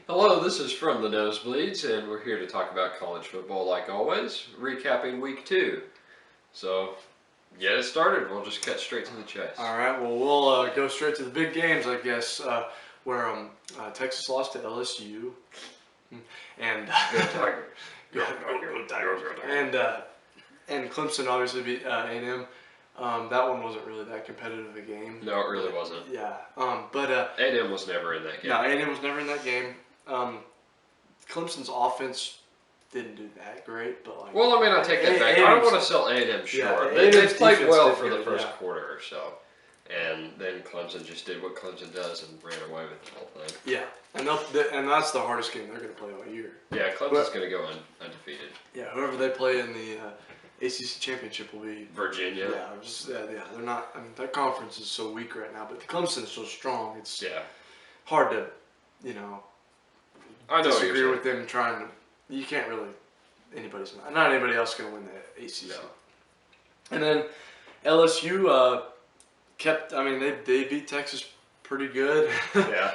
Hello, this is From the Nosebleeds, and we're here to talk about college football like always, recapping week 2. So, get it started. We'll just cut straight to the chase. All right, well, we'll go straight to the big games, I guess, where Texas lost to LSU. And Go Tigers. Go Tigers. And Clemson obviously beat A&M. That one wasn't really that competitive a game. No, it really wasn't. Yeah. A&M was never in that game. No, A&M was never in that game. Clemson's offense didn't do that great, but like. Well, I mean, I take that back. I don't want to sell A&M short. Yeah, they played well for good, the first quarter or so. And then Clemson just did what Clemson does and ran away with the whole thing. Yeah, and that's the hardest game they're going to play all year. Yeah, Clemson's going to go undefeated. Yeah, whoever they play in the ACC championship will be Virginia. Yeah, they're not. I mean, that conference is so weak right now, but Clemson's so strong. It's hard to, I know disagree with them trying to. You can't really. Not anybody else going to win the ACC. No. And then LSU kept. I mean, they beat Texas pretty good. Yeah.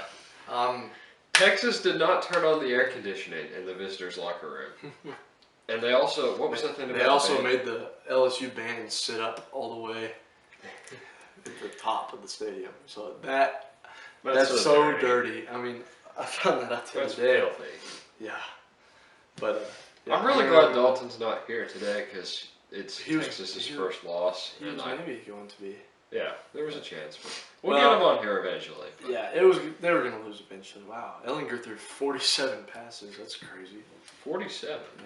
Texas did not turn on the air conditioning in the visitors' locker room. And they also, what was that thing about They also made the LSU band sit up all the way at the top of the stadium. So that's so dirty. I mean, I found that out the other day. Filthy. Yeah. But I'm really glad Dalton's not here today because it's Texas's first loss. He was maybe going to be. Yeah, there was a chance. But we'll get him on here eventually. But. Yeah, they were going to lose eventually. Wow. Ellinger threw 47 passes. That's crazy. 47? Yeah.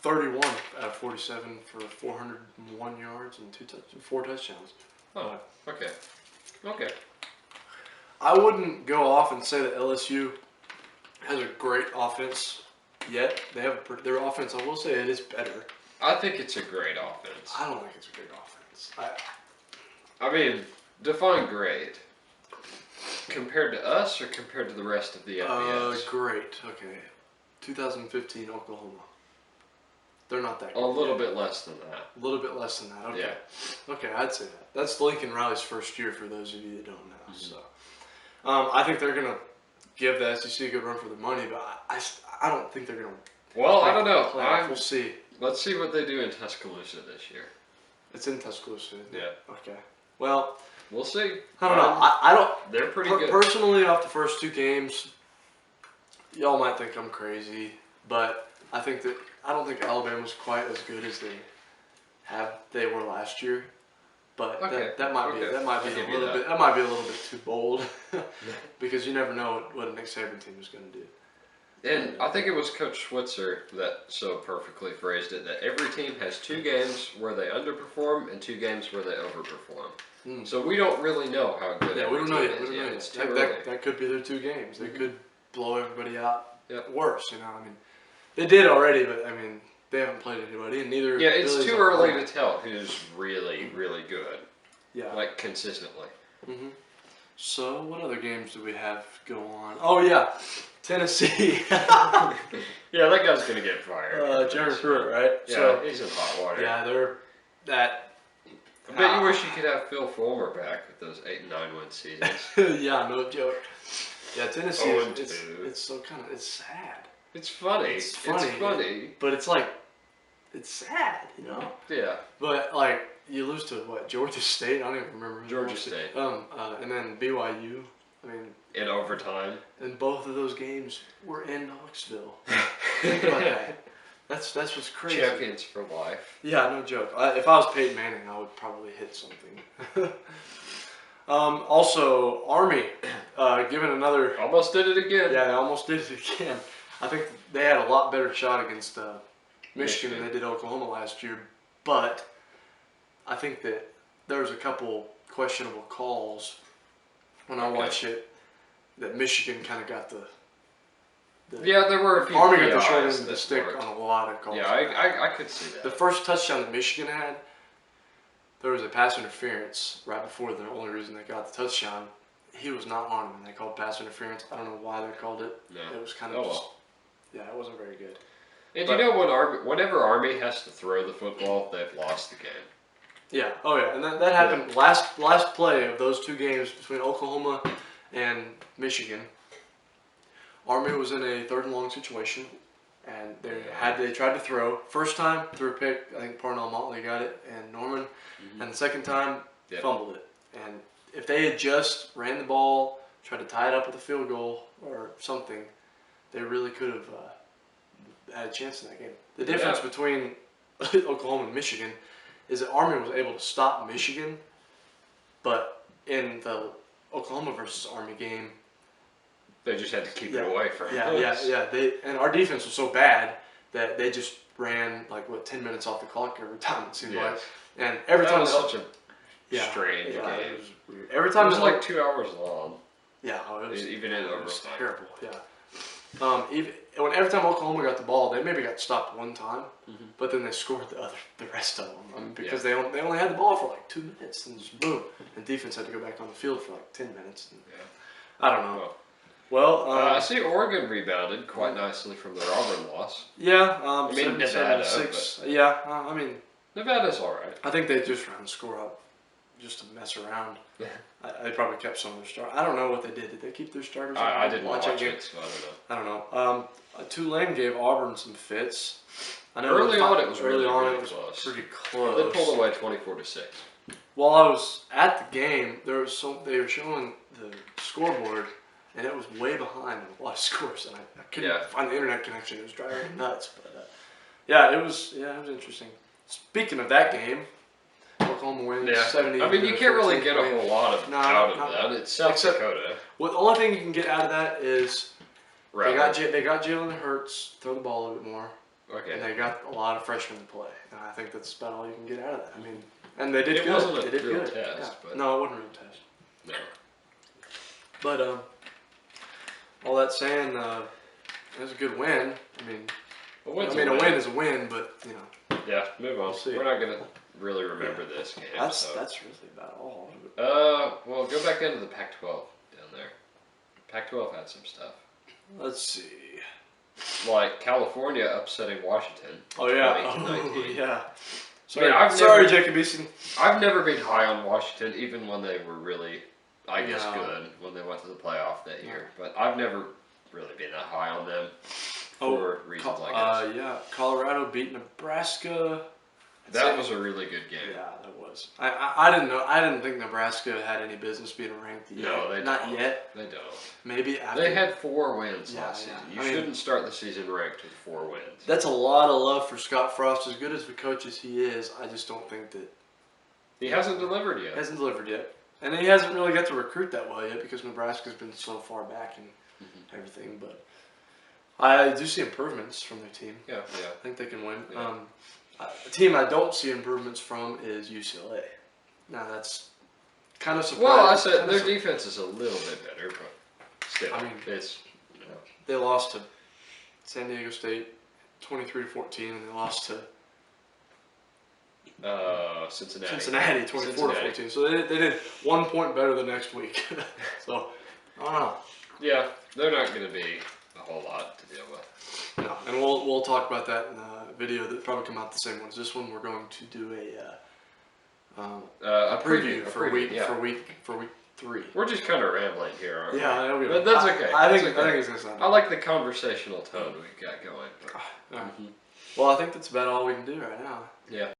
31 out of 47 for 401 yards and 4 touchdowns. Oh, okay. Okay. I wouldn't go off and say that LSU has a great offense yet. They have their offense. I will say it is better. I think it's a great offense. I don't think it's a great offense. I mean, define great. Compared to us or compared to the rest of the FBS? Great. Okay. 2015 Oklahoma. They're not that good. A little bit less than that. A little bit less than that. Okay. Yeah. Okay, I'd say that. That's Lincoln Riley's first year for those of you that don't know. Mm-hmm. So, I think they're going to give the SEC a good run for their money, but I don't think they're going to. Well, I don't know. We'll see. Let's see what they do in Tuscaloosa this year. It's in Tuscaloosa, isn't it? Yeah. Okay. Well, we'll see. I don't know. I don't. They're pretty good. Personally, off the first 2 games, y'all might think I'm crazy, but I don't think Alabama's quite as good as they were last year. But that might be a little bit too bold because you never know what a Nick Saban team is going to do. And I think it was Coach Switzer that so perfectly phrased it that every team has 2 games where they underperform and 2 games where they overperform. So we don't really know how good. Yeah, we don't know yet. It's too early. That could be their 2 games. They could blow everybody out worse. I mean, they did already, but I mean, they haven't played anybody, and neither. Yeah, it's too early to tell who's really, really good. Yeah. Like consistently. Mm-hmm. So, what other games do we have go on? Oh yeah, Tennessee. Yeah, that guy's gonna get fired. Jeremy Pruitt, right? Yeah, so, he's in hot water. Yeah, they're that. I bet you wish you could have Phil Fulmer back with those 8 and 9 win seasons. Yeah, no joke. Yeah, Tennessee. It's so it's sad. It's funny. It's funny. But it's like, it's sad, Yeah. But like, you lose to what? Georgia State? I don't even remember. Georgia State. And then BYU. I mean. In overtime. And both of those games were in Knoxville. Think about that. That's what's crazy. Champions for life. Yeah, no joke. If I was Peyton Manning, I would probably hit something. Also, Army, given another. Almost did it again. Yeah, they almost did it again. I think they had a lot better shot against Michigan than they did Oklahoma last year, but I think that there was a couple questionable calls when I watched it that Michigan kind of got the yeah, there were a few Army got the short end of the stick on a lot of calls. Yeah, I could see that. The first touchdown that Michigan had, there was a pass interference right before the only reason they got the touchdown. He was not on him, and they called pass interference. I don't know why they called it. No. It was kind of yeah, it wasn't very good. And you know whenever Army has to throw the football, they've lost the game. Yeah. Oh yeah, and that happened last play of those 2 games between Oklahoma and Michigan. Army was in a 3rd and long situation, and they tried to throw. First time threw a pick. I think Parnell Motley got it, and Norman, and the second time fumbled it. And if they had just ran the ball, tried to tie it up with a field goal or something, they really could have had a chance in that game. The difference between Oklahoma and Michigan is that Army was able to stop Michigan, but in the Oklahoma versus Army game, they just had to keep it away from us. And our defense was so bad that they just ran 10 minutes off the clock every time it seemed like. And every time was such a strange game. It was weird. Every time it was like 2 hours long. Yeah, it was even in overtime. It was terrible. Yeah. Every time Oklahoma got the ball, they maybe got stopped one time, but then they scored the rest of them because they only had the ball for like 2 minutes and just boom, and defense had to go back on the field for like 10 minutes. And, I don't know. Well, I see Oregon rebounded quite nicely from their Auburn loss. Yeah, I mean Nevada. I mean Nevada's all right. I think they just ran the score up just to mess around. They probably kept some of their starters. I don't know what they did. Did they keep their starters? I didn't watch it, so I don't know. I don't know. Tulane gave Auburn some fits. I know early on it was really close. Pretty close. They pulled away 24-6. While I was at the game, they were showing the scoreboard, and it was way behind on a lot of scores, and I couldn't find the internet connection. It was driving me nuts. But it was interesting. Speaking of that game, Oklahoma wins 70. I mean, you can't really get a whole lot out of that. It's South Dakota. Well, the only thing you can get out of that is right. they got Jalen Hurts throw the ball a little bit more. Okay. And they got a lot of freshmen to play. And I think that's about all you can get out of that. I mean, and they did it good. Wasn't they did a real good. test, but no, it wasn't a real test. No. But all that saying, it was a good win. I mean, a win is a win, but you know. Yeah, move on. We're not gonna really remember this game. That's really about all. Well, go back into the Pac-12 down there. Pac-12 had some stuff. Let's see. Like California upsetting Washington. Oh yeah. 20-19. Yeah. Sorry, Jacob Eason. I've never been high on Washington, even when they were really, I guess, good when they went to the playoff that year. But I've never really been that high on them for reasons like this. Yeah, Colorado beat Nebraska. That was a really good game. Yeah, that was. I didn't know. I didn't think Nebraska had any business being ranked yet. No, they not don't. yet. They don't. Maybe after. They had 4 wins last season. You shouldn't start the season ranked with 4 wins. That's a lot of love for Scott Frost. As good as the coach as he is, I just don't think that he hasn't delivered yet. Hasn't delivered yet, and he hasn't really got to recruit that well yet because Nebraska's been so far back and everything. But I do see improvements from their team. Yeah. I think they can win. Yeah. A team I don't see improvements from is UCLA. Now that's kind of surprising. Well, I said their defense is a little bit better, but still, I mean, it's they lost to San Diego State 23-14, and they lost to Cincinnati 24-14. So they did 1 point better the next week. So I don't know. Yeah, they're not going to be a whole lot to deal with. No, and we'll talk about that in a video that probably come out the same one as this one. We're going to do a preview for week 3. We're just kind of rambling here, aren't we? Yeah, but that's okay. I think it's gonna sound. I like the conversational tone we got going. But. Well, I think that's about all we can do right now. Yeah.